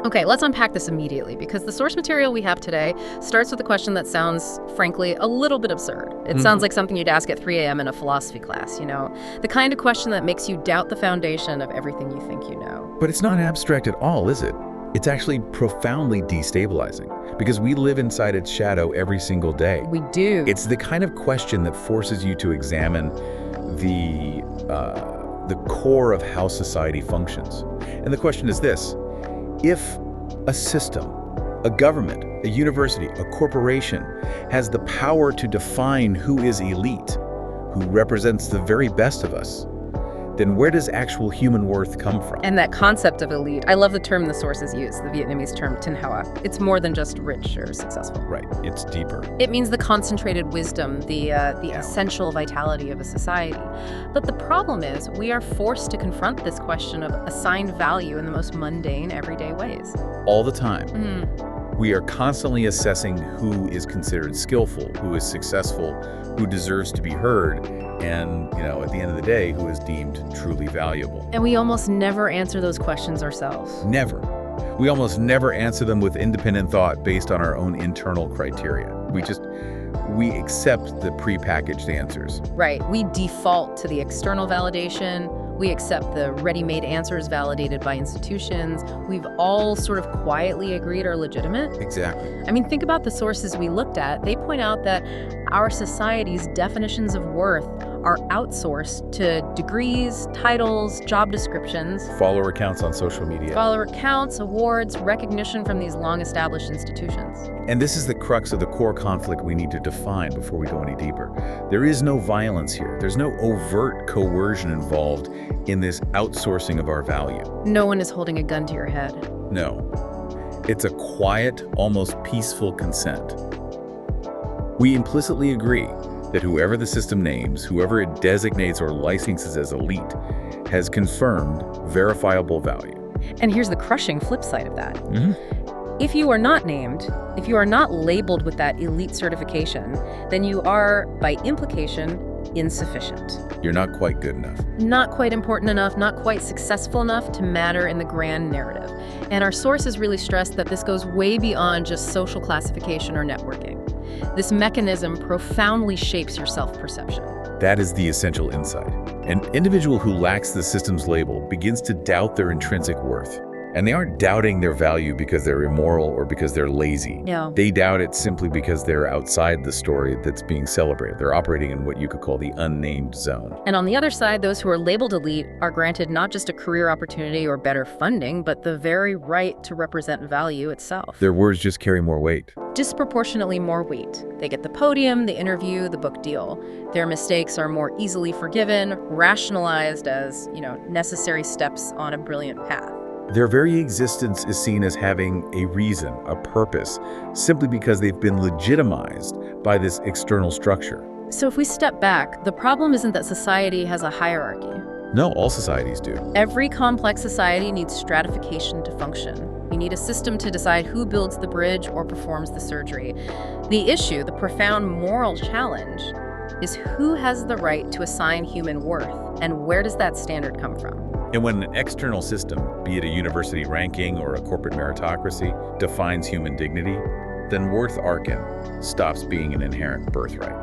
Okay, let's unpack this immediately, because the source material we have today starts with a question that sounds, frankly, a little bit absurd. It sounds like something you'd ask at 3 a.m. in a philosophy class, the kind of question that makes you doubt the foundation of everything you think you know. But it's not abstract at all, is it? It's actually profoundly destabilizing, because we live inside its shadow every single day. We do. It's the kind of question that forces you to examine the core of how society functions. And the question is this: if a system, a government, a university, a corporation has the power to define who is elite, who represents the very best of us, then where does actual human worth come from? And that concept of elite, I love the term the sources use, the Vietnamese term tin hoa. It's more than just rich or successful. Right, it's deeper. It means the concentrated wisdom, the essential vitality of a society. But the problem is, we are forced to confront this question of assigned value in the most mundane, everyday ways. All the time. We are constantly assessing who is considered skillful, who is successful, who deserves to be heard, and, at the end of the day, who is deemed truly valuable. And we almost never answer those questions ourselves. Never. We almost never answer them with independent thought based on our own internal criteria. We accept the prepackaged answers. Right. We default to the external validation. We accept the ready-made answers validated by institutions. We've all sort of quietly agreed are legitimate. Exactly. I mean, think about the sources we looked at. They point out that our society's definitions of worth are outsourced to degrees, titles, job descriptions. Follower accounts on social media. Follower accounts, awards, recognition from these long-established institutions. And this is the crux of the core conflict we need to define before we go any deeper. There is no violence here. There's no overt coercion involved in this outsourcing of our value. No one is holding a gun to your head. No. It's a quiet, almost peaceful consent. We implicitly agree that whoever the system names, whoever it designates or licenses as elite, has confirmed verifiable value. And here's the crushing flip side of that. If you are not named, if you are not labeled with that elite certification, then you are, by implication, insufficient. You're not quite good enough. Not quite important enough, not quite successful enough to matter in the grand narrative. And our sources really stress that this goes way beyond just social classification or networking. This mechanism profoundly shapes your self-perception. That is the essential insight. An individual who lacks the system's label begins to doubt their intrinsic worth. And they aren't doubting their value because they're immoral or because they're lazy. No. They doubt it simply because they're outside the story that's being celebrated. They're operating in what you could call the unnamed zone. And on the other side, those who are labeled elite are granted not just a career opportunity or better funding, but the very right to represent value itself. Their words just carry more weight. Disproportionately more weight. They get the podium, the interview, the book deal. Their mistakes are more easily forgiven, rationalized as, necessary steps on a brilliant path. Their very existence is seen as having a reason, a purpose, simply because they've been legitimized by this external structure. So if we step back, the problem isn't that society has a hierarchy. No, all societies do. Every complex society needs stratification to function. You need a system to decide who builds the bridge or performs the surgery. The issue, the profound moral challenge, is who has the right to assign human worth, and where does that standard come from? And when an external system, be it a university ranking or a corporate meritocracy, defines human dignity, then worth arcing stops being an inherent birthright.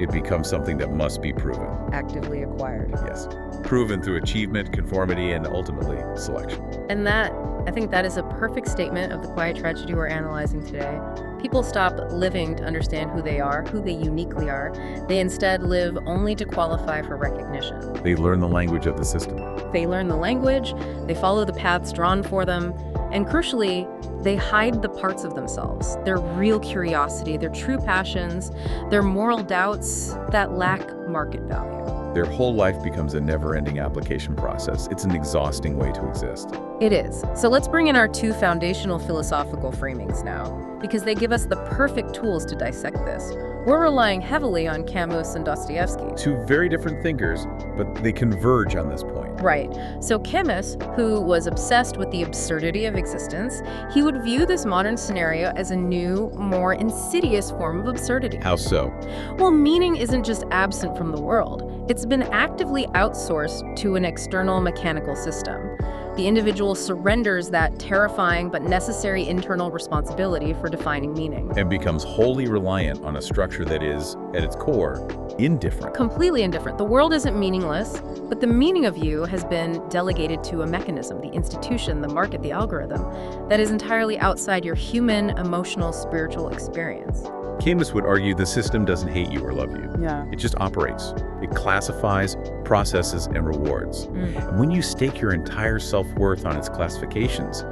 It becomes something that must be proven. Actively acquired. Yes. Proven through achievement, conformity, and ultimately selection. And I think that is a perfect statement of the quiet tragedy we're analyzing today. People stop living to understand who they are, who they uniquely are. They instead live only to qualify for recognition. They learn the language of the system. They learn the language, they follow the paths drawn for them, and crucially, they hide the parts of themselves, their real curiosity, their true passions, their moral doubts that lack market value. Their whole life becomes a never-ending application process. It's an exhausting way to exist. It is. So let's bring in our two foundational philosophical framings now, because they give us the perfect tools to dissect this. We're relying heavily on Camus and Dostoevsky. Two very different thinkers, but they converge on this point. Right. So Camus, who was obsessed with the absurdity of existence, he would view this modern scenario as a new, more insidious form of absurdity. How so? Well, meaning isn't just absent from the world. It's been actively outsourced to an external mechanical system. The individual surrenders that terrifying but necessary internal responsibility for defining meaning. And becomes wholly reliant on a structure that is, at its core, indifferent. Completely indifferent. The world isn't meaningless, but the meaning of you has been delegated to a mechanism, the institution, the market, the algorithm, that is entirely outside your human, emotional, spiritual experience. Camus would argue the system doesn't hate you or love you. Yeah. It just operates. It classifies, processes, and rewards. And when you stake your entire self-worth on its classifications,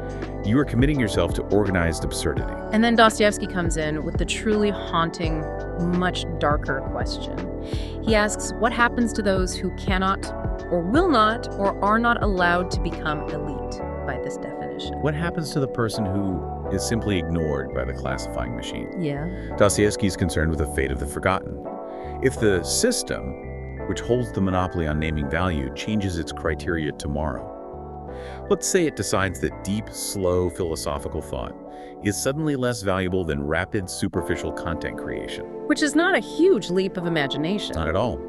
you are committing yourself to organized absurdity. And then Dostoevsky comes in with the truly haunting, much darker question. He asks, what happens to those who cannot, or will not, or are not allowed to become elite by this definition? What happens to the person who is simply ignored by the classifying machine? Yeah. Dostoevsky is concerned with the fate of the forgotten. If the system, which holds the monopoly on naming value, changes its criteria tomorrow, let's say it decides that deep, slow philosophical thought is suddenly less valuable than rapid, superficial content creation. Which is not a huge leap of imagination. Not at all.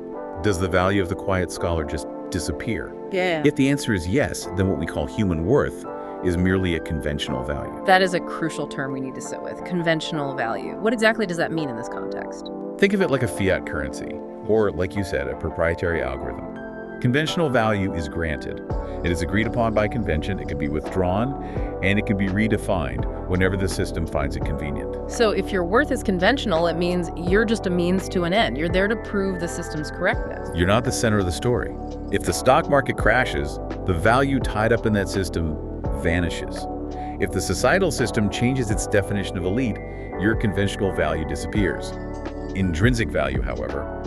Does the value of the quiet scholar just disappear? Yeah. If the answer is yes, then what we call human worth is merely a conventional value. That is a crucial term we need to sit with, conventional value. What exactly does that mean in this context? Think of it like a fiat currency, or like you said, a proprietary algorithm. Conventional value is granted. It is agreed upon by convention, it can be withdrawn, and it can be redefined whenever the system finds it convenient. So if your worth is conventional, it means you're just a means to an end. You're there to prove the system's correctness. You're not the center of the story. If the stock market crashes, the value tied up in that system vanishes. If the societal system changes its definition of elite, your conventional value disappears. Intrinsic value, however,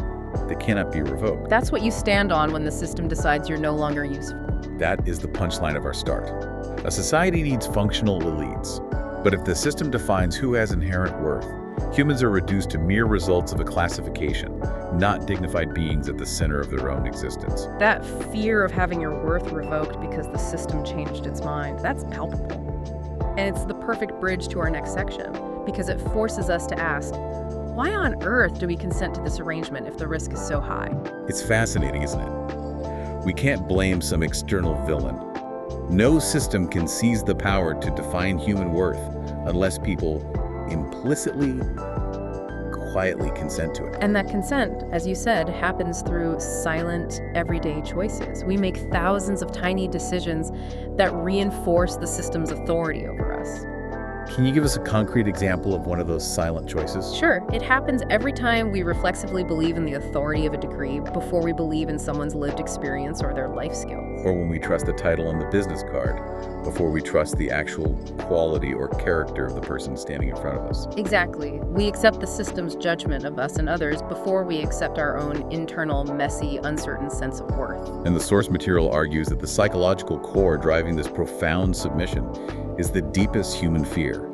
that cannot be revoked. That's what you stand on when the system decides you're no longer useful. That is the punchline of our start. A society needs functional elites. But if the system defines who has inherent worth, humans are reduced to mere results of a classification, not dignified beings at the center of their own existence. That fear of having your worth revoked because the system changed its mind, that's palpable. And it's the perfect bridge to our next section, because it forces us to ask, why on earth do we consent to this arrangement if the risk is so high? It's fascinating, isn't it? We can't blame some external villain. No system can seize the power to define human worth unless people implicitly, quietly consent to it. And that consent, as you said, happens through silent, everyday choices. We make thousands of tiny decisions that reinforce the system's authority over us. Can you give us a concrete example of one of those silent choices? Sure, it happens every time we reflexively believe in the authority of a degree before we believe in someone's lived experience or their life skills. Or when we trust the title on the business card before we trust the actual quality or character of the person standing in front of us. Exactly. We accept the system's judgment of us and others before we accept our own internal, messy, uncertain sense of worth. And the source material argues that the psychological core driving this profound submission is the deepest human fear.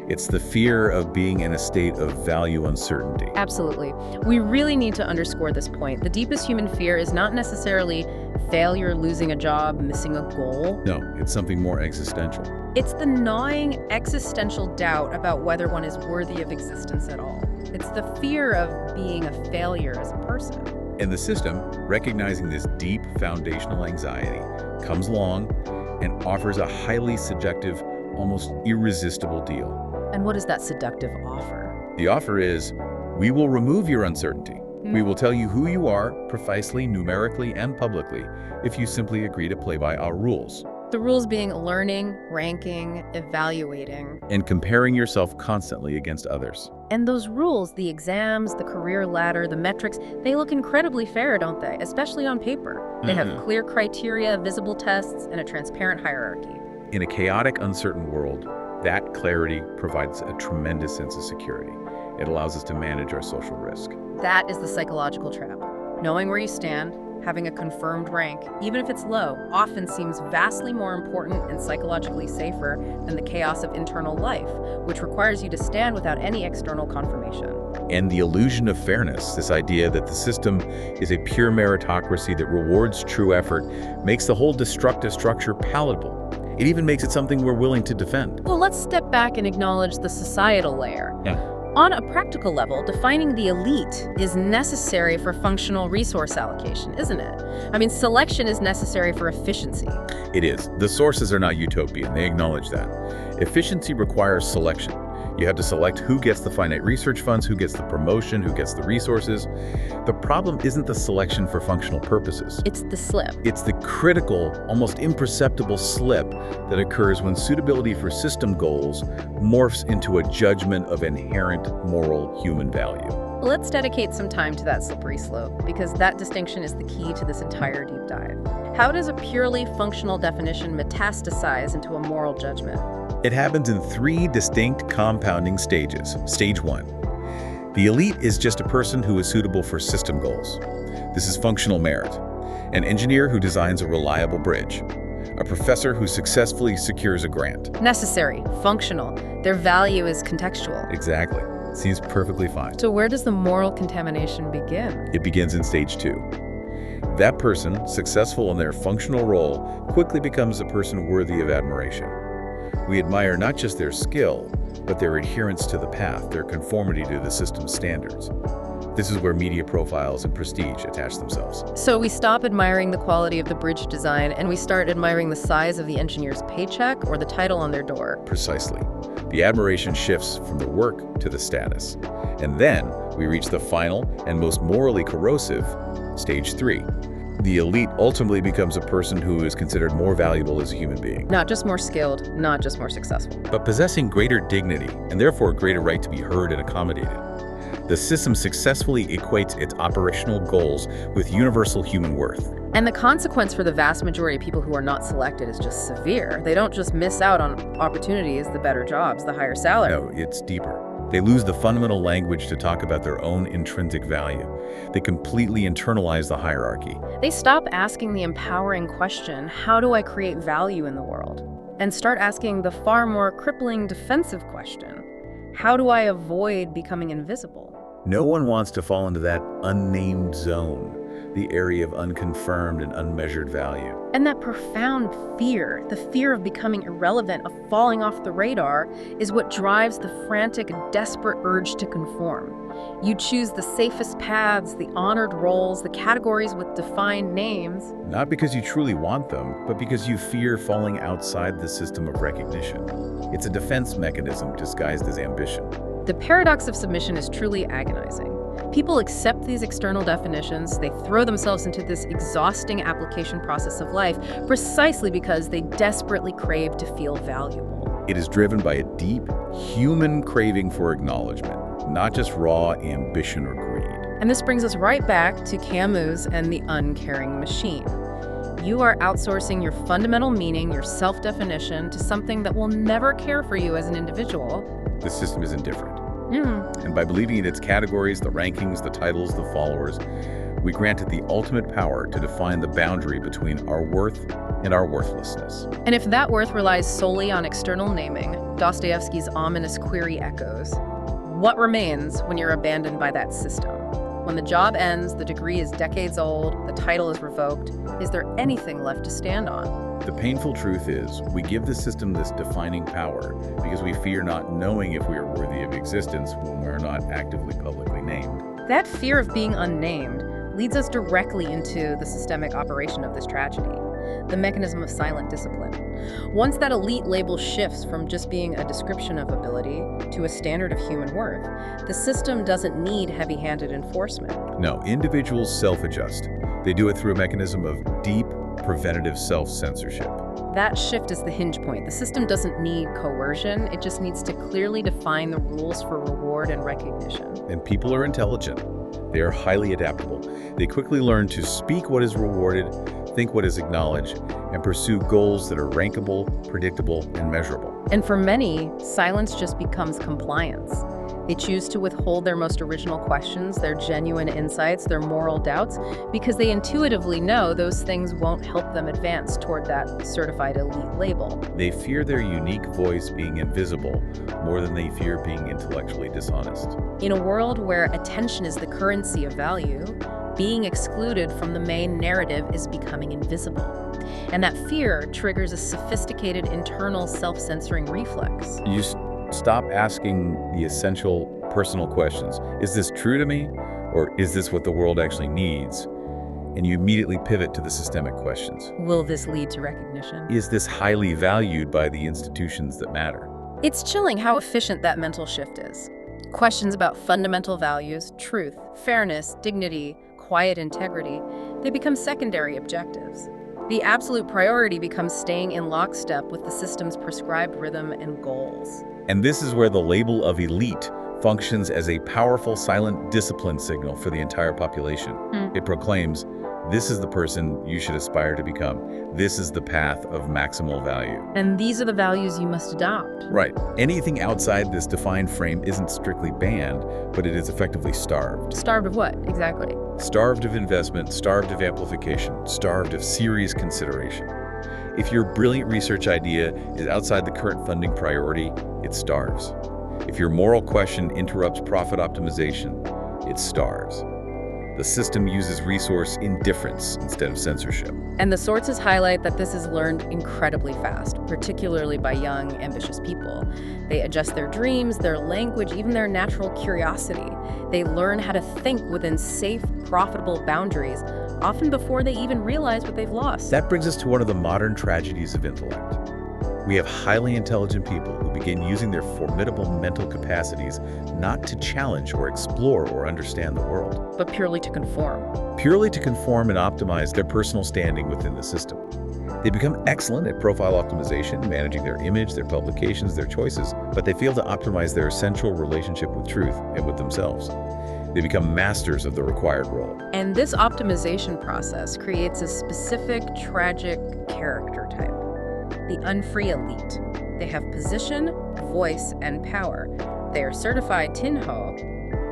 It's the fear of being in a state of value uncertainty. Absolutely. We really need to underscore this point. The deepest human fear is not necessarily failure, losing a job, missing a goal. No, it's something more existential. It's the gnawing existential doubt about whether one is worthy of existence at all. It's the fear of being a failure as a person. And the system, recognizing this deep foundational anxiety, comes along and offers a highly subjective, almost irresistible deal. And what is that seductive offer? The offer is, we will remove your uncertainty. We will tell you who you are, precisely, numerically, and publicly, if you simply agree to play by our rules. The rules being learning, ranking, evaluating. And comparing yourself constantly against others. And those rules, the exams, the career ladder, the metrics, they look incredibly fair, don't they? Especially on paper. They have clear criteria, visible tests, and a transparent hierarchy. In a chaotic, uncertain world, that clarity provides a tremendous sense of security. It allows us to manage our social risk. That is the psychological trap. Knowing where you stand, having a confirmed rank, even if it's low, often seems vastly more important and psychologically safer than the chaos of internal life, which requires you to stand without any external confirmation. And the illusion of fairness, this idea that the system is a pure meritocracy that rewards true effort, makes the whole destructive structure palatable. It even makes it something we're willing to defend. Well, let's step back and acknowledge the societal layer. On a practical level, defining the elite is necessary for functional resource allocation, isn't it? I mean, selection is necessary for efficiency. It is. The sources are not utopian. They acknowledge that. Efficiency requires selection. You have to select who gets the finite research funds, who gets the promotion, who gets the resources. The problem isn't the selection for functional purposes. It's the slip. It's the critical, almost imperceptible slip that occurs when suitability for system goals morphs into a judgment of inherent moral human value. Let's dedicate some time to that slippery slope, because that distinction is the key to this entire deep dive. How does a purely functional definition metastasize into a moral judgment? It happens in 3 distinct compounding stages. Stage 1. The elite is just a person who is suitable for system goals. This is functional merit. An engineer who designs a reliable bridge. A professor who successfully secures a grant. Necessary, functional. Their value is contextual. Exactly. Seems perfectly fine. So where does the moral contamination begin? It begins in stage 2. That person, successful in their functional role, quickly becomes a person worthy of admiration. We admire not just their skill, but their adherence to the path, their conformity to the system's standards. This is where media profiles and prestige attach themselves. So we stop admiring the quality of the bridge design and we start admiring the size of the engineer's paycheck or the title on their door. Precisely. The admiration shifts from the work to the status. And then we reach the final and most morally corrosive, stage 3. The elite ultimately becomes a person who is considered more valuable as a human being. Not just more skilled, not just more successful. But possessing greater dignity, and therefore a greater right to be heard and accommodated. The system successfully equates its operational goals with universal human worth. And the consequence for the vast majority of people who are not selected is just severe. They don't just miss out on opportunities, the better jobs, the higher salary. No, it's deeper. They lose the fundamental language to talk about their own intrinsic value. They completely internalize the hierarchy. They stop asking the empowering question, how do I create value in the world? And start asking the far more crippling defensive question, how do I avoid becoming invisible? No one wants to fall into that unnamed zone, the area of unconfirmed and unmeasured value. And that profound fear, the fear of becoming irrelevant, of falling off the radar, is what drives the frantic, desperate urge to conform. You choose the safest paths, the honored roles, the categories with defined names. Not because you truly want them, but because you fear falling outside the system of recognition. It's a defense mechanism disguised as ambition. The paradox of submission is truly agonizing. People accept these external definitions, they throw themselves into this exhausting application process of life precisely because they desperately crave to feel valuable. It is driven by a deep, human craving for acknowledgement, not just raw ambition or greed. And this brings us right back to Camus and the uncaring machine. You are outsourcing your fundamental meaning, your self-definition, to something that will never care for you as an individual. The system is indifferent. And by believing in its categories, the rankings, the titles, the followers, we grant it the ultimate power to define the boundary between our worth and our worthlessness. And if that worth relies solely on external naming, Dostoevsky's ominous query echoes. What remains when you're abandoned by that system? When the job ends, the degree is decades old, the title is revoked, is there anything left to stand on? The painful truth is, we give the system this defining power because we fear not knowing if we are worthy of existence when we're not actively publicly named. That fear of being unnamed leads us directly into the systemic operation of this tragedy, the mechanism of silent discipline. Once that elite label shifts from just being a description of ability to a standard of human worth, the system doesn't need heavy-handed enforcement. No, individuals self-adjust. They do it through a mechanism of deep, preventative self-censorship. That shift is the hinge point. The system doesn't need coercion, it just needs to clearly define the rules for reward and recognition. And people are intelligent. They are highly adaptable. They quickly learn to speak what is rewarded, think what is acknowledged, and pursue goals that are rankable, predictable, and measurable. And for many, silence just becomes compliance. They choose to withhold their most original questions, their genuine insights, their moral doubts, because they intuitively know those things won't help them advance toward that certified elite label. They fear their unique voice being invisible more than they fear being intellectually dishonest. In a world where attention is the currency of value, being excluded from the main narrative is becoming invisible. And that fear triggers a sophisticated internal self-censoring reflex. You stop asking the essential personal questions. Is this true to me? Or is this what the world actually needs? And you immediately pivot to the systemic questions. Will this lead to recognition? Is this highly valued by the institutions that matter? It's chilling how efficient that mental shift is. Questions about fundamental values, truth, fairness, dignity, quiet integrity, they become secondary objectives. The absolute priority becomes staying in lockstep with the system's prescribed rhythm and goals. And this is where the label of elite functions as a powerful silent discipline signal for the entire population. It proclaims, this is the person you should aspire to become. This is the path of maximal value. And these are the values you must adopt. Right. Anything outside this defined frame isn't strictly banned, but it is effectively starved. Starved of what, exactly? Starved of investment, starved of amplification, starved of serious consideration. If your brilliant research idea is outside the current funding priority, it starves. If your moral question interrupts profit optimization, it starves. The system uses resource indifference instead of censorship. And the sources highlight that this is learned incredibly fast, particularly by young, ambitious people. They adjust their dreams, their language, even their natural curiosity. They learn how to think within safe, profitable boundaries, often before they even realize what they've lost. That brings us to one of the modern tragedies of intellect. We have highly intelligent people who begin using their formidable mental capacities not to challenge or explore or understand the world, but purely to conform. Purely to conform and optimize their personal standing within the system. They become excellent at profile optimization, managing their image, their publications, their choices, but they fail to optimize their essential relationship with truth and with themselves. They become masters of the required role. And this optimization process creates a specific, tragic character type. The unfree elite. They have position, voice, and power. They are certified tin ho,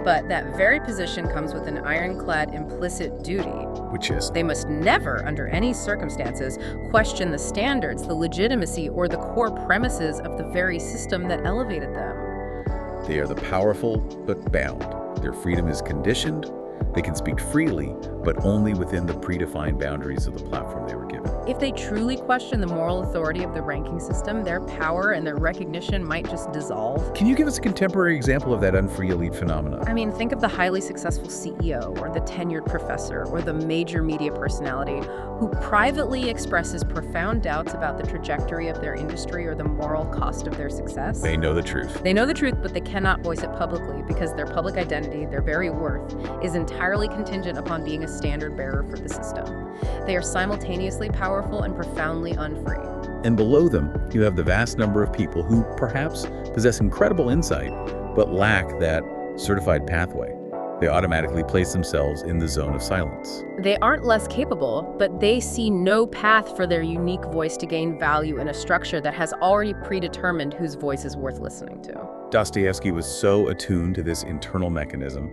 but that very position comes with an ironclad implicit duty. Which is? They must never, under any circumstances, question the standards, the legitimacy, or the core premises of the very system that elevated them. They are the powerful, but bound. Their freedom is conditioned. They can speak freely, but only within the predefined boundaries of the platform they were given. If they truly question the moral authority of the ranking system, their power and their recognition might just dissolve. Can you give us a contemporary example of that unfree elite phenomenon? I mean, think of the highly successful CEO or the tenured professor or the major media personality who privately expresses profound doubts about the trajectory of their industry or the moral cost of their success. They know the truth. They know the truth, but they cannot voice it publicly because their public identity, their very worth, is entirely contingent upon being a standard bearer for the system. They are simultaneously powerful and profoundly unfree. And below them, you have the vast number of people who perhaps possess incredible insight, but lack that certified pathway. They automatically place themselves in the zone of silence. They aren't less capable, but they see no path for their unique voice to gain value in a structure that has already predetermined whose voice is worth listening to. Dostoevsky was so attuned to this internal mechanism.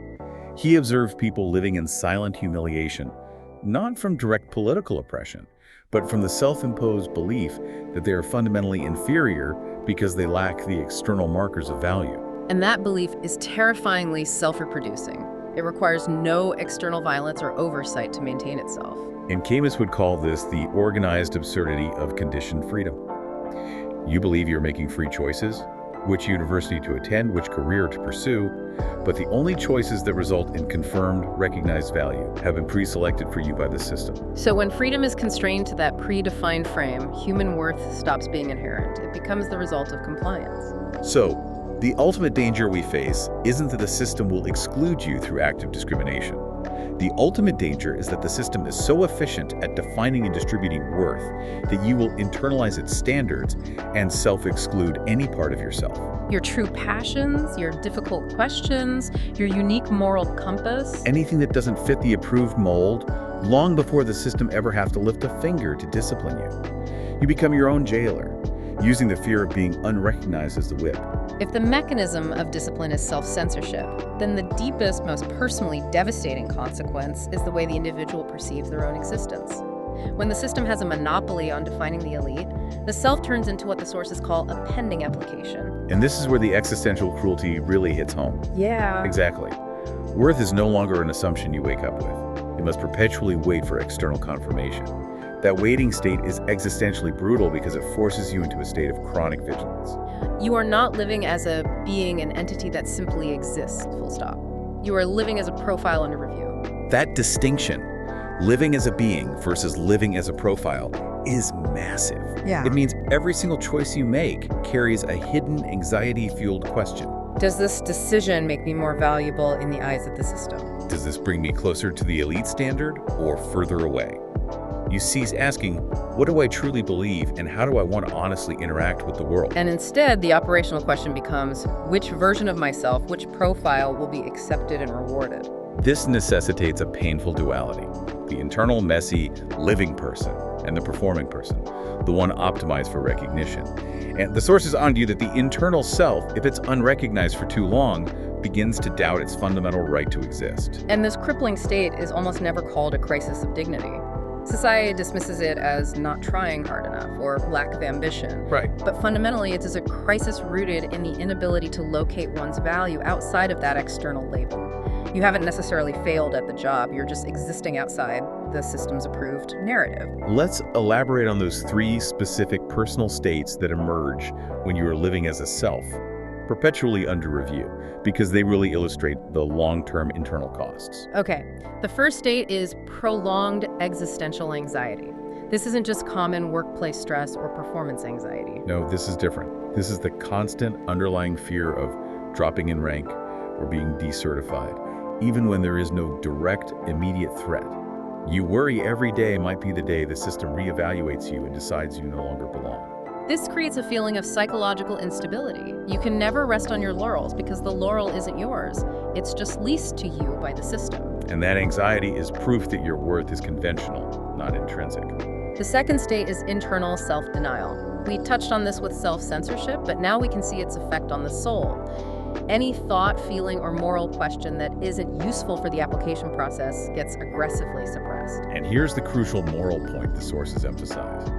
He observed people living in silent humiliation, not from direct political oppression, but from the self-imposed belief that they are fundamentally inferior because they lack the external markers of value. And that belief is terrifyingly self-reproducing. It requires no external violence or oversight to maintain itself. And Camus would call this the organized absurdity of conditioned freedom. You believe you're making free choices, which university to attend, which career to pursue, but the only choices that result in confirmed, recognized value have been pre-selected for you by the system. So when freedom is constrained to that predefined frame, human worth stops being inherent. It becomes the result of compliance. So, the ultimate danger we face isn't that the system will exclude you through active discrimination. The ultimate danger is that the system is so efficient at defining and distributing worth that you will internalize its standards and self-exclude any part of yourself. Your true passions, your difficult questions, your unique moral compass. Anything that doesn't fit the approved mold, long before the system ever has to lift a finger to discipline you. You become your own jailer, using the fear of being unrecognized as the whip. If the mechanism of discipline is self-censorship, then the deepest, most personally devastating consequence is the way the individual perceives their own existence. When the system has a monopoly on defining the elite, the self turns into what the sources call a pending application. And this is where the existential cruelty really hits home. Yeah. Exactly. Worth is no longer an assumption you wake up with. You must perpetually wait for external confirmation. That waiting state is existentially brutal because it forces you into a state of chronic vigilance. You are not living as a being, an entity that simply exists, full stop. You are living as a profile under review. That distinction, living as a being versus living as a profile, is massive. Yeah. It means every single choice you make carries a hidden anxiety-fueled question. Does this decision make me more valuable in the eyes of the system? Does this bring me closer to the elite standard or further away? You cease asking, what do I truly believe and how do I want to honestly interact with the world? And instead, the operational question becomes, which version of myself, which profile will be accepted and rewarded? This necessitates a painful duality. The internal, messy, living person and the performing person, the one optimized for recognition. And the sources argue that the internal self, if it's unrecognized for too long, begins to doubt its fundamental right to exist. And this crippling state is almost never called a crisis of dignity. Society dismisses it as not trying hard enough or lack of ambition. Right. But fundamentally, it is a crisis rooted in the inability to locate one's value outside of that external label. You haven't necessarily failed at the job, you're just existing outside the system's approved narrative. Let's elaborate on those three specific personal states that emerge when you are living as a self, perpetually under review, because they really illustrate the long-term internal costs. Okay, the first state is prolonged existential anxiety. This isn't just common workplace stress or performance anxiety. No, this is different. This is the constant underlying fear of dropping in rank or being decertified, even when there is no direct, immediate threat. You worry every day might be the day the system reevaluates you and decides you no longer belong. This creates a feeling of psychological instability. You can never rest on your laurels because the laurel isn't yours. It's just leased to you by the system. And that anxiety is proof that your worth is conventional, not intrinsic. The second state is internal self-denial. We touched on this with self-censorship, but now we can see its effect on the soul. Any thought, feeling, or moral question that isn't useful for the application process gets aggressively suppressed. And here's the crucial moral point the sources emphasize.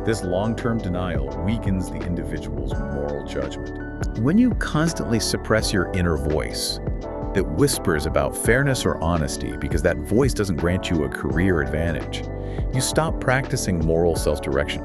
This long-term denial weakens the individual's moral judgment. When you constantly suppress your inner voice that whispers about fairness or honesty because that voice doesn't grant you a career advantage, you stop practicing moral self-direction.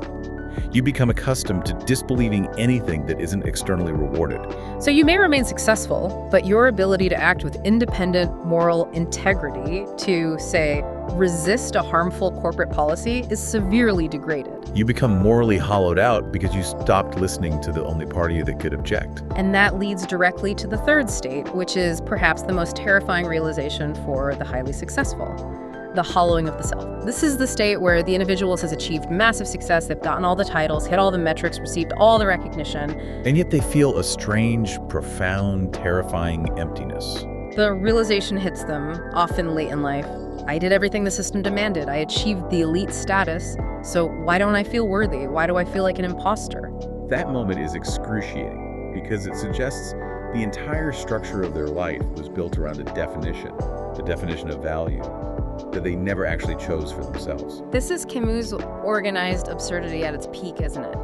You become accustomed to disbelieving anything that isn't externally rewarded. So you may remain successful, but your ability to act with independent moral integrity, to, say, resist a harmful corporate policy, is severely degraded. You become morally hollowed out because you stopped listening to the only party that could object. And that leads directly to the third state, which is perhaps the most terrifying realization for the highly successful: the hollowing of the self. This is the state where the individual has achieved massive success, they've gotten all the titles, hit all the metrics, received all the recognition. And yet they feel a strange, profound, terrifying emptiness. The realization hits them, often late in life: I did everything the system demanded. I achieved the elite status, so why don't I feel worthy? Why do I feel like an imposter? That moment is excruciating because it suggests the entire structure of their life was built around a definition, the definition of value, that they never actually chose for themselves. This is Camus' organized absurdity at its peak, isn't it?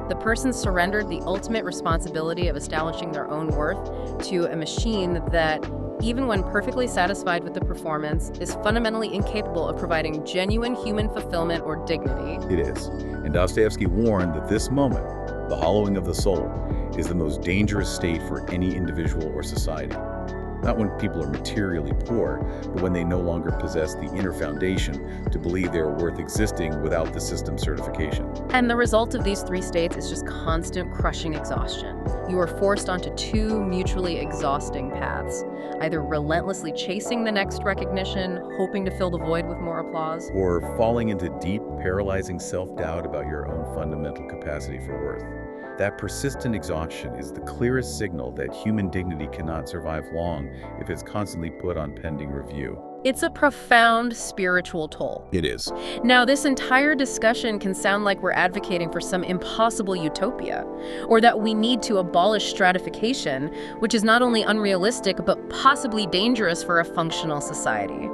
The person surrendered the ultimate responsibility of establishing their own worth to a machine that, even when perfectly satisfied with the performance, is fundamentally incapable of providing genuine human fulfillment or dignity. It is. And Dostoevsky warned that this moment, the hollowing of the soul, is the most dangerous state for any individual or society. Not when people are materially poor, but when they no longer possess the inner foundation to believe they are worth existing without the system's certification. And the result of these three states is just constant crushing exhaustion. You are forced onto two mutually exhausting paths, either relentlessly chasing the next recognition, hoping to fill the void with more applause, Or falling into deep, paralyzing self-doubt about your own fundamental capacity for worth. That persistent exhaustion is the clearest signal that human dignity cannot survive long if it's constantly put on pending review. It's a profound spiritual toll. It is. Now, this entire discussion can sound like we're advocating for some impossible utopia, or that we need to abolish stratification, which is not only unrealistic, but possibly dangerous for a functional society.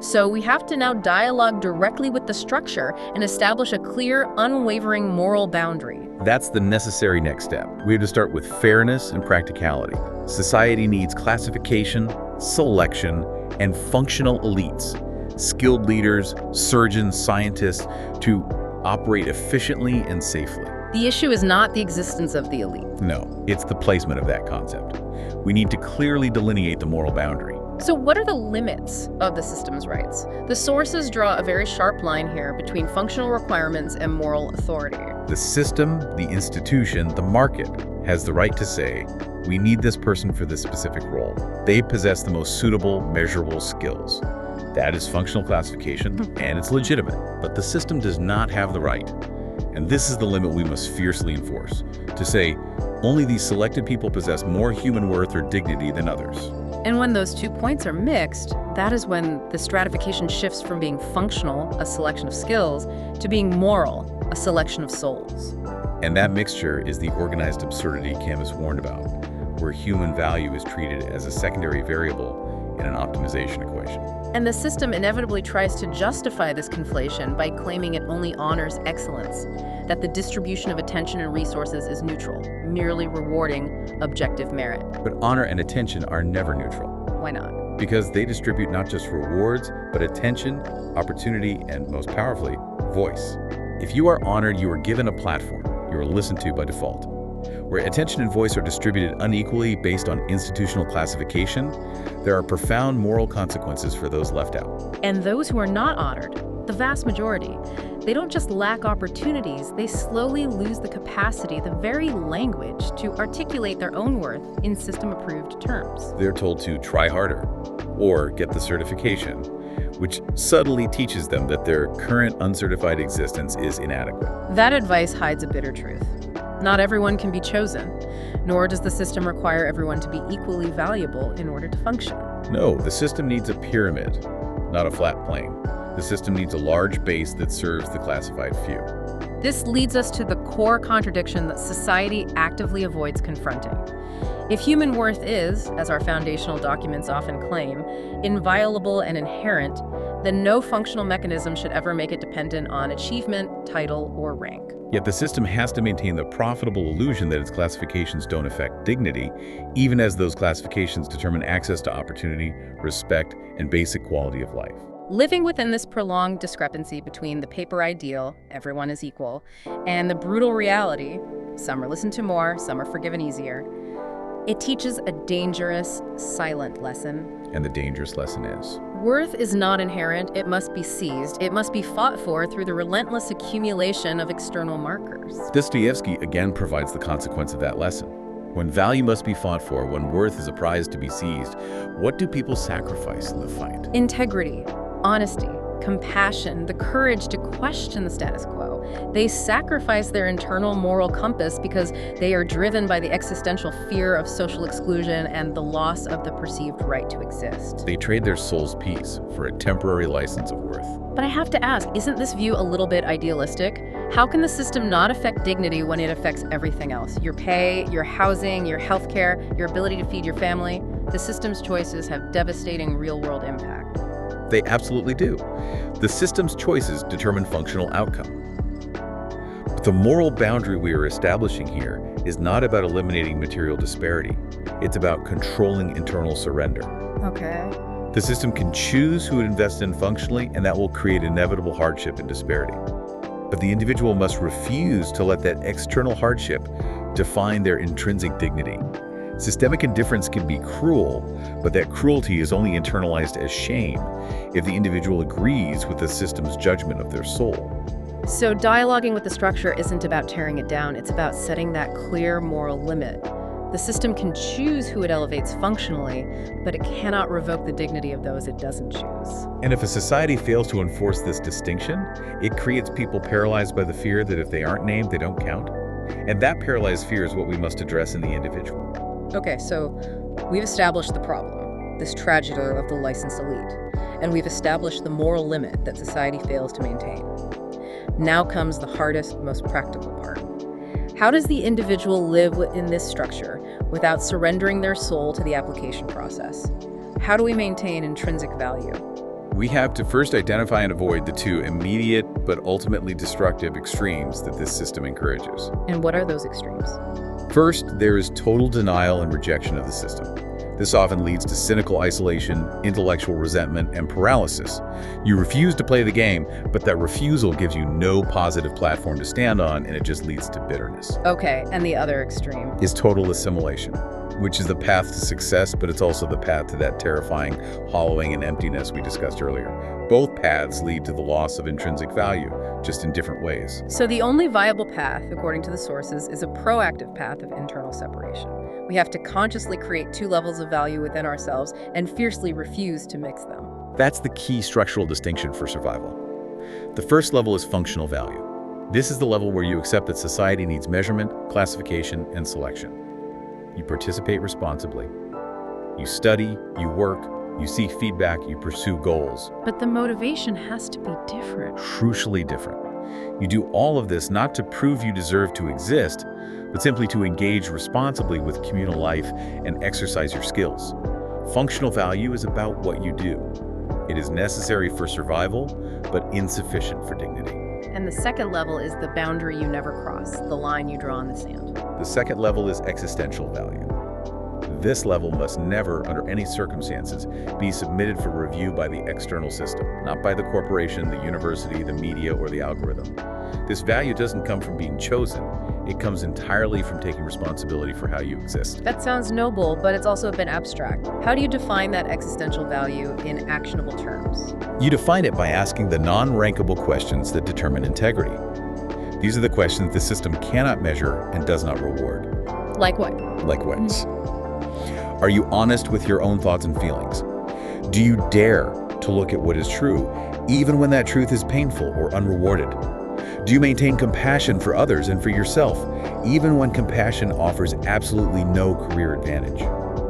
So we have to now dialogue directly with the structure and establish a clear, unwavering moral boundary. That's the necessary next step. We have to start with fairness and practicality. Society needs classification, selection, and functional elites, skilled leaders, surgeons, scientists, to operate efficiently and safely. The issue is not the existence of the elite. No, it's the placement of that concept. We need to clearly delineate the moral boundary. So what are the limits of the system's rights? The sources draw a very sharp line here between functional requirements and moral authority. The system, the institution, the market has the right to say, we need this person for this specific role. They possess the most suitable, measurable skills. That is functional classification, and it's legitimate. But the system does not have the right, and this is the limit we must fiercely enforce, to say, only these selected people possess more human worth or dignity than others. And when those 2 points are mixed, that is when the stratification shifts from being functional, a selection of skills, to being moral, a selection of souls. And that mixture is the organized absurdity Kim has warned about, where human value is treated as a secondary variable in an optimization equation. And the system inevitably tries to justify this conflation by claiming it only honors excellence, that the distribution of attention and resources is neutral, merely rewarding objective merit. But honor and attention are never neutral. Why not? Because they distribute not just rewards, but attention, opportunity, and most powerfully, voice. If you are honored, you are given a platform. You are listened to by default. Where attention and voice are distributed unequally based on institutional classification, there are profound moral consequences for those left out. And those who are not honored, the vast majority, they don't just lack opportunities, they slowly lose the capacity, the very language, to articulate their own worth in system-approved terms. They're told to try harder or get the certification, which subtly teaches them that their current uncertified existence is inadequate. That advice hides a bitter truth. Not everyone can be chosen, nor does the system require everyone to be equally valuable in order to function. No, the system needs a pyramid, not a flat plane. The system needs a large base that serves the classified few. This leads us to the core contradiction that society actively avoids confronting. If human worth is, as our foundational documents often claim, inviolable and inherent, then no functional mechanism should ever make it dependent on achievement, title, or rank. Yet the system has to maintain the profitable illusion that its classifications don't affect dignity, even as those classifications determine access to opportunity, respect, and basic quality of life. Living within this prolonged discrepancy between the paper ideal, everyone is equal, and the brutal reality, some are listened to more, some are forgiven easier, it teaches a dangerous, silent lesson. And the dangerous lesson is? Worth is not inherent, it must be seized. It must be fought for through the relentless accumulation of external markers. Dostoevsky again provides the consequence of that lesson. When value must be fought for, when worth is a prize to be seized, what do people sacrifice in the fight? Integrity, honesty, compassion, the courage to question the status quo. They sacrifice their internal moral compass because they are driven by the existential fear of social exclusion and the loss of the perceived right to exist. They trade their soul's peace for a temporary license of worth. But I have to ask, isn't this view a little bit idealistic? How can the system not affect dignity when it affects everything else? Your pay, your housing, your healthcare, your ability to feed your family? The system's choices have devastating real-world impact. They absolutely do. The system's choices determine functional outcome. But the moral boundary we are establishing here is not about eliminating material disparity. It's about controlling internal surrender. Okay. The system can choose who it invests in functionally, and that will create inevitable hardship and disparity. But the individual must refuse to let that external hardship define their intrinsic dignity. Systemic indifference can be cruel, but that cruelty is only internalized as shame if the individual agrees with the system's judgment of their soul. So dialoguing with the structure isn't about tearing it down, it's about setting that clear moral limit. The system can choose who it elevates functionally, but it cannot revoke the dignity of those it doesn't choose. And if a society fails to enforce this distinction, it creates people paralyzed by the fear that if they aren't named, they don't count. And that paralyzed fear is what we must address in the individual. Okay, so we've established the problem, this tragedy of the licensed elite, and we've established the moral limit that society fails to maintain. Now comes the hardest, most practical part. How does the individual live within this structure without surrendering their soul to the application process? How do we maintain intrinsic value? We have to first identify and avoid the two immediate but ultimately destructive extremes that this system encourages. And what are those extremes? First, there is total denial and rejection of the system. This often leads to cynical isolation, intellectual resentment, and paralysis. You refuse to play the game, but that refusal gives you no positive platform to stand on, and it just leads to bitterness. Okay, and the other extreme is total assimilation, which is the path to success, but it's also the path to that terrifying hollowing and emptiness we discussed earlier. Both paths lead to the loss of intrinsic value, just in different ways. So the only viable path, according to the sources, is a proactive path of internal separation. We have to consciously create two levels of value within ourselves and fiercely refuse to mix them. That's the key structural distinction for survival. The first level is functional value. This is the level where you accept that society needs measurement, classification, and selection. You participate responsibly. You study, you work, you seek feedback, you pursue goals. But the motivation has to be different. Crucially different. You do all of this not to prove you deserve to exist, but simply to engage responsibly with communal life and exercise your skills. Functional value is about what you do. It is necessary for survival, but insufficient for dignity. And the second level is the boundary you never cross, the line you draw in the sand. The second level is existential value. This level must never, under any circumstances, be submitted for review by the external system, not by the corporation, the university, the media, or the algorithm. This value doesn't come from being chosen. It comes entirely from taking responsibility for how you exist. That sounds noble, but it's also a bit abstract. How do you define that existential value in actionable terms? You define it by asking the non-rankable questions that determine integrity. These are the questions the system cannot measure and does not reward. Like what? Like what? Are you honest with your own thoughts and feelings? Do you dare to look at what is true, even when that truth is painful or unrewarded? Do you maintain compassion for others and for yourself, even when compassion offers absolutely no career advantage?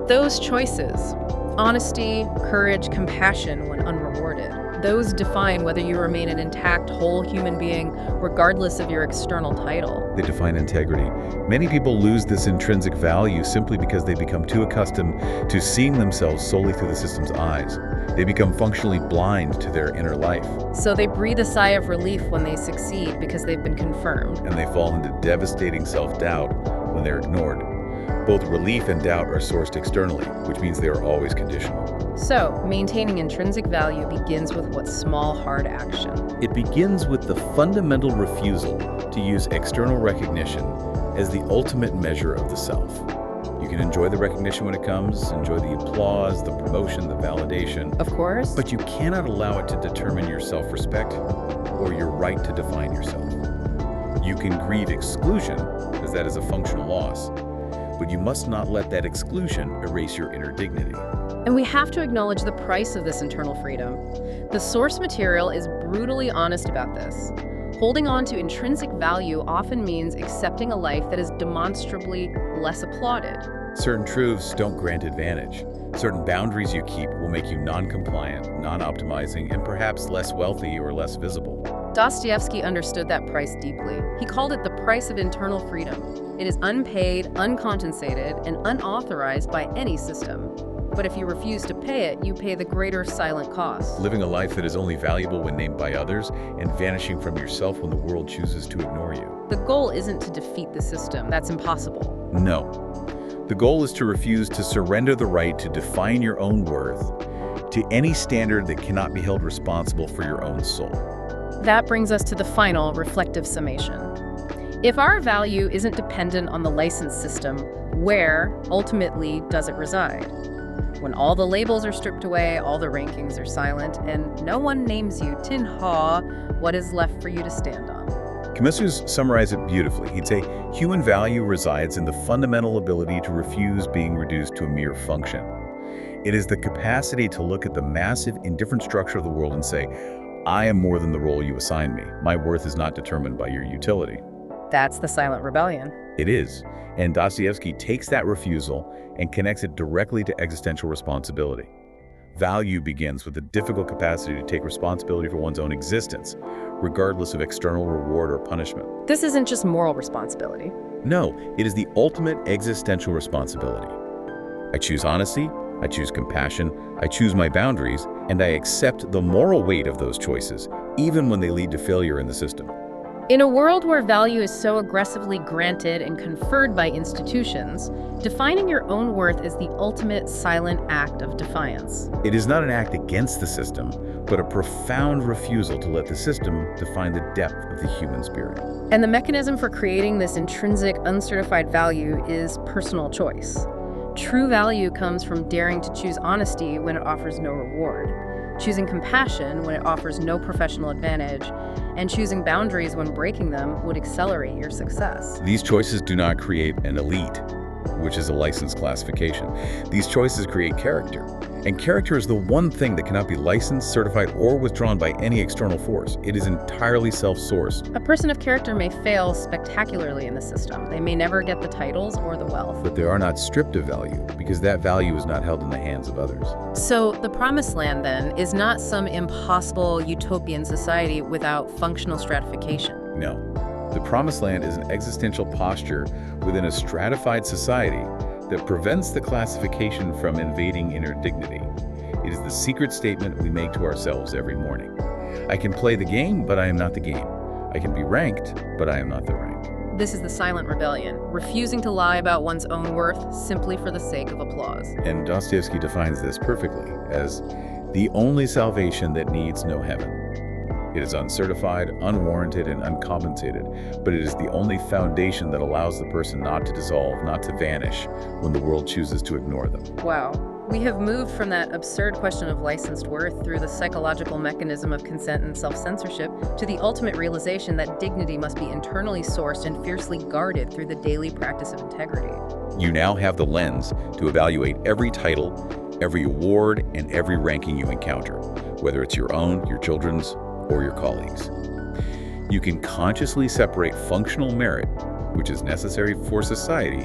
Those choices, honesty, courage, compassion when unrewarded, those define whether you remain an intact, whole human being, regardless of your external title. They define integrity. Many people lose this intrinsic value simply because they become too accustomed to seeing themselves solely through the system's eyes. They become functionally blind to their inner life. So they breathe a sigh of relief when they succeed because they've been confirmed. And they fall into devastating self-doubt when they're ignored. Both relief and doubt are sourced externally, which means they are always conditional. So, maintaining intrinsic value begins with what small, hard action? It begins with the fundamental refusal to use external recognition as the ultimate measure of the self. You can enjoy the recognition when it comes, enjoy the applause, the promotion, the validation. Of course. But you cannot allow it to determine your self-respect or your right to define yourself. You can grieve exclusion, as that is a functional loss, but you must not let that exclusion erase your inner dignity. And we have to acknowledge the price of this internal freedom. The source material is brutally honest about this. Holding on to intrinsic value often means accepting a life that is demonstrably less applauded. Certain truths don't grant advantage. Certain boundaries you keep will make you non-compliant, non-optimizing, and perhaps less wealthy or less visible. Dostoevsky understood that price deeply. He called it the price of internal freedom. It is unpaid, uncompensated, and unauthorized by any system. But if you refuse to pay it, you pay the greater silent cost. Living a life that is only valuable when named by others and vanishing from yourself when the world chooses to ignore you. The goal isn't to defeat the system. That's impossible. No. The goal is to refuse to surrender the right to define your own worth to any standard that cannot be held responsible for your own soul. That brings us to the final reflective summation. If our value isn't dependent on the license system, where, ultimately, does it reside? When all the labels are stripped away, all the rankings are silent, and no one names you, Tin Ha, what is left for you to stand on? Kamisus summarized it beautifully. He'd say, human value resides in the fundamental ability to refuse being reduced to a mere function. It is the capacity to look at the massive, indifferent structure of the world and say, I am more than the role you assign me. My worth is not determined by your utility. That's the silent rebellion. It is. And Dostoevsky takes that refusal and connects it directly to existential responsibility. Value begins with the difficult capacity to take responsibility for one's own existence, regardless of external reward or punishment. This isn't just moral responsibility. No, it is the ultimate existential responsibility. I choose honesty, I choose compassion, I choose my boundaries, and I accept the moral weight of those choices, even when they lead to failure in the system. In a world where value is so aggressively granted and conferred by institutions, defining your own worth is the ultimate silent act of defiance. It is not an act against the system, but a profound refusal to let the system define the depth of the human spirit. And the mechanism for creating this intrinsic, uncertified value is personal choice. True value comes from daring to choose honesty when it offers no reward, choosing compassion when it offers no professional advantage, and choosing boundaries when breaking them would accelerate your success. These choices do not create an elite, which is a licensed classification. These choices create character. And character is the one thing that cannot be licensed, certified, or withdrawn by any external force. It is entirely self-sourced. A person of character may fail spectacularly in the system. They may never get the titles or the wealth. But they are not stripped of value, because that value is not held in the hands of others. So the promised land, then, is not some impossible utopian society without functional stratification. No. The promised land is an existential posture within a stratified society that prevents the classification from invading inner dignity. It is the secret statement we make to ourselves every morning. I can play the game, but I am not the game. I can be ranked, but I am not the rank. This is the silent rebellion, refusing to lie about one's own worth simply for the sake of applause. And Dostoevsky defines this perfectly as the only salvation that needs no heaven. It is uncertified, unwarranted, and uncompensated, but it is the only foundation that allows the person not to dissolve, not to vanish, when the world chooses to ignore them. Wow. We have moved from that absurd question of licensed worth through the psychological mechanism of consent and self-censorship to the ultimate realization that dignity must be internally sourced and fiercely guarded through the daily practice of integrity. You now have the lens to evaluate every title, every award, and every ranking you encounter, whether it's your own, your children's, or your colleagues. You can consciously separate functional merit, which is necessary for society,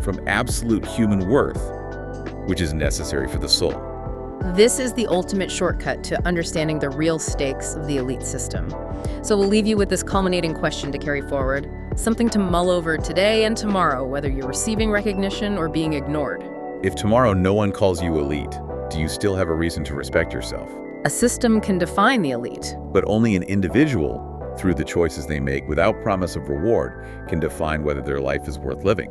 from absolute human worth, which is necessary for the soul. This is the ultimate shortcut to understanding the real stakes of the elite system. So we'll leave you with this culminating question to carry forward, something to mull over today and tomorrow, whether you're receiving recognition or being ignored. If tomorrow no one calls you elite, do you still have a reason to respect yourself? A system can define the elite. But only an individual, through the choices they make without promise of reward, can define whether their life is worth living.